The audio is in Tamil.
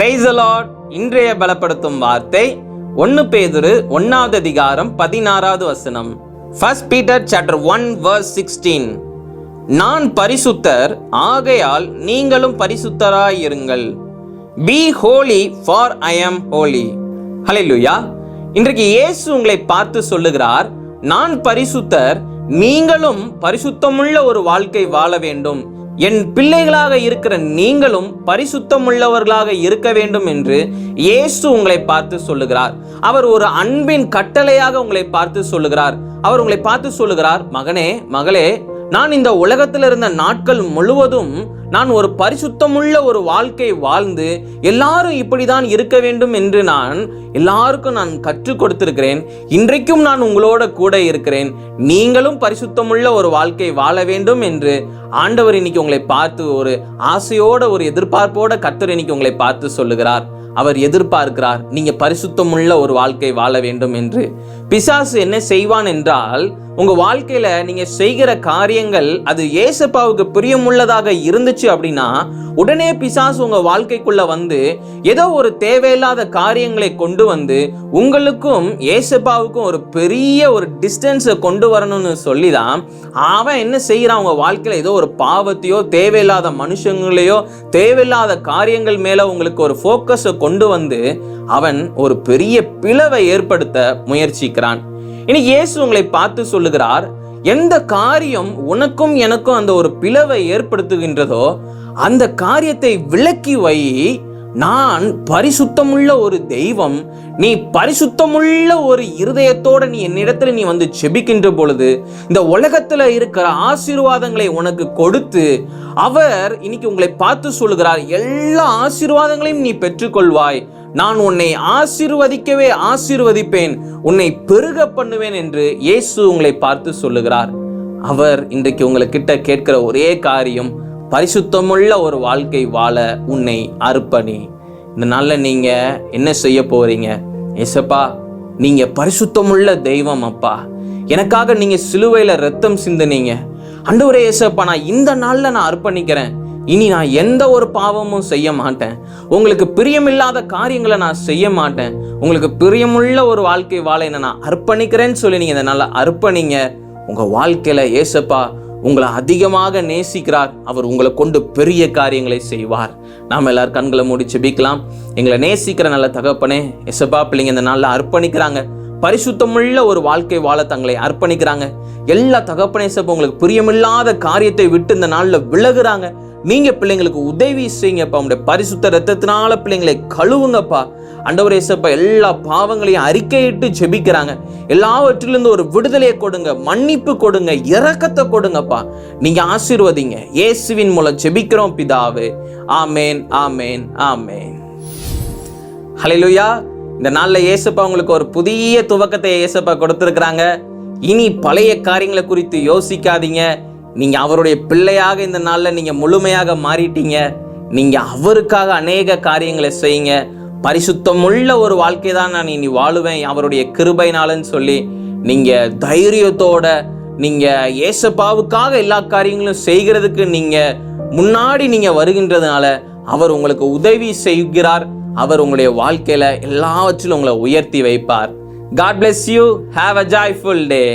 Praise the Lord. இன்றைய பலப்படுத்தும் வார்த்தை 1 பேதுரு 1வது அதிகாரம் 16வது வசனம். 1 Peter chapter 1 verse 16. நான் பரிசுத்தர், ஆகையால் நீங்களும் பரிசுத்தராய் இருங்கள். Be holy for I am holy. ஹல்லேலூயா. இன்றைக்கு இயேசு உங்களை பார்த்து சொல்லுகிறார், நான் பரிசுத்தர், நீங்களும் பரிசுத்தமுள்ள ஒரு வாழ்க்கை வாழ வேண்டும். என் பிள்ளைகளாக இருக்கிற நீங்களும் பரிசுத்தமுள்ளவர்களாக இருக்க வேண்டும் என்று இயேசு உங்களை பார்த்து சொல்லுகிறார். அவர் ஒரு அன்பின் கட்டளையாக உங்களை பார்த்து சொல்லுகிறார். அவர் உங்களை பார்த்து சொல்லுகிறார், மகனே, மகளே, நான் இந்த உலகத்தில் இருந்த நாட்கள் முழுவதும் நான் ஒரு பரிசுத்தமுள்ள ஒரு வாழ்க்கை வாழ்ந்து எல்லாரும் இப்படிதான் இருக்க வேண்டும் என்று நான் எல்லாருக்கும் நான் கற்றுக் கொடுத்திருக்கிறேன். இன்றைக்கும் நான் உங்களோட கூட இருக்கிறேன். நீங்களும் பரிசுத்தமுள்ள ஒரு வாழ்க்கை வாழ வேண்டும் என்று ஆண்டவர் இன்னைக்கு உங்களை பார்த்து ஒரு ஆசையோட ஒரு எதிர்பார்ப்போட கர்த்தர் இன்னைக்கு உங்களை பார்த்து சொல்லுகிறார். அவர் எதிர்பார்க்கிறார் நீங்க பரிசுத்தமுள்ள ஒரு வாழ்க்கை வாழ வேண்டும் என்று. பிசாசு என்ன செய்வான் என்றால், உங்க வாழ்க்கையில நீங்க செய்கிற காரியங்கள் அது ஏசப்பாவுக்கு பிரியமுள்ளதாக இருந்துச்சு அப்படின்னா உடனே பிசாசு உங்க வாழ்க்கைக்குள்ள வந்து ஏதோ ஒரு தேவையில்லாத காரியங்களை கொண்டு வந்து உங்களுக்கும் ஏசப்பாவுக்கும் ஒரு பெரிய ஒரு டிஸ்டன்ஸை கொண்டு வரணும்னு சொல்லிதான் அவன் என்ன செய்யறான், உங்க வாழ்க்கையில ஏதோ ஒரு பாவத்தையோ தேவையில்லாத மனுஷங்களையோ தேவையில்லாத காரியங்கள் மேல உங்களுக்கு ஒரு போக்கஸை கொண்டு வந்து அவன் ஒரு பெரிய பிளவை ஏற்படுத்த முயற்சிக்கிறான். இனி இயேசு உங்களை பார்த்து சொல்லுகிறார், எந்த காரியம் உனக்கும் எனக்கும் அந்த ஒரு பிளவை ஏற்படுத்துகின்றதோ அந்த காரியத்தை விலக்கி வை. நான் பரிசுத்தமுள்ள ஒரு தெய்வம், நீ பரிசுத்தமுள்ள ஒரு இருதயத்தோட நீ என்னிடத்துல நீ வந்து செபிக்கின்ற பொழுது இந்த உலகத்துல இருக்கிற ஆசீர்வாதங்களை உனக்கு கொடுத்து அவர் இன்னைக்கு உங்களை பார்த்து சொல்லுகிறார், எல்லா ஆசீர்வாதங்களையும் நீ பெற்றுக்கொள்வாய். நான் உன்னை ஆசீர்வதிக்கவே ஆசீர்வதிப்பேன், உன்னை பெருக பண்ணுவேன் என்று இயேசு உங்களை பார்த்து சொல்லுகிறார். அவர் இன்றைக்கு உங்ககிட்ட கேட்கிற ஒரே காரியம், பரிசுத்தமுள்ள ஒரு வாழ்க்கை வாழ உன்னை அர்ப்பணி. இந்த நாள்ல நீங்க என்ன செய்ய போறீங்க? ஏசப்பா, நீங்க பரிசுத்தமுள்ள தெய்வம் அப்பா, எனக்காக நீங்க சிலுவையில ரத்தம் சிந்தினீங்க. ஆண்டவரே ஏசப்பா, நான் இந்த நாள்ல நான் அர்ப்பணிக்கிறேன். இனி நான் எந்த ஒரு பாவமும் செய்ய மாட்டேன். உங்களுக்கு பிரியமில்லாத காரியங்களை நான் செய்ய மாட்டேன். உங்களுக்கு பிரியமுள்ள ஒரு வாழ்க்கை வாழ நான் அர்ப்பணிக்கிறேன்னு சொல்லி நீங்க இந்த நாள்ல அர்ப்பணிங்க. உங்க வாழ்க்கையில ஏசப்பா உங்களை அதிகமாக நேசிக்கிறார். அவர் உங்களை கொண்டு பெரிய காரியங்களை செய்வார். நாம எல்லாரும் கண்களை மூடி ஜெபிக்கலாம். எங்களை நேசிக்கிற நல்ல தகப்பனே, ஏசப்பா, பிள்ளைங்க இந்த நாள்ல அர்ப்பணிக்கிறாங்க, பரிசுத்தமுள்ள ஒரு வாழ்க்கை வாழ தங்களை அர்ப்பணிக்கிறாங்க. எல்லா தகப்பனே ஏசப்பா, உங்களுக்கு பிரியமில்லாத காரியத்தை விட்டு இந்த நாள்ல விலகுறாங்க. நீங்க பிள்ளைங்களுக்கு உதவி செய்யுங்கப்பா. உங்களுடைய பரிசுத்த ரத்தத்தினால பிள்ளைங்களை கழுவுங்கப்பா. ஆண்டவரே ஏசப்பா, எல்லா பாவங்களையும் அறிக்கையிட்டு ஜெபிக்கிறாங்க. எல்லாவற்றிலிருந்து ஒரு விடுதலையை கொடுங்க, மன்னிப்பு கொடுங்க, இரக்கத்தை கொடுங்கப்பா. நீங்க ஆசீர்வதிங்க. இயேசுவின் மூலம் ஜெபிக்கிறோம் பிதாவே. ஆமேன், ஆமேன், ஆமேன். ஹல்லேலூயா. இந்த நாள்ல ஏசப்பா உங்களுக்கு ஒரு புதிய துவக்கத்தை ஏசப்பா கொடுத்திருக்கிறாங்க. இனி பழைய காரியங்களை குறித்து யோசிக்காதீங்க. நீங்க அவருடைய பிள்ளையாக இந்த நாள்ல நீங்க முழுமையாக மாறிட்டீங்க. நீங்க அவருக்காக அநேக காரியங்களை செய்யுங்க. பரிசுத்தமுள்ள ஒரு வாழ்க்கை தான் நான் இனி வாழுவேன் அவருடைய கிருபையினாலன்னு சொல்லி நீங்க தைரியத்தோட நீங்க ஏசப்பாவுக்காக எல்லா காரியங்களும் செய்கிறதுக்கு நீங்க முன்னாடி நீங்க வருகின்றதுனால அவர் உங்களுக்கு உதவி செய்கிறார். அவர் உங்களுடைய வாழ்க்கையில எல்லாவற்றிலும் உங்களை உயர்த்தி வைப்பார். God bless you. Have a joyful day.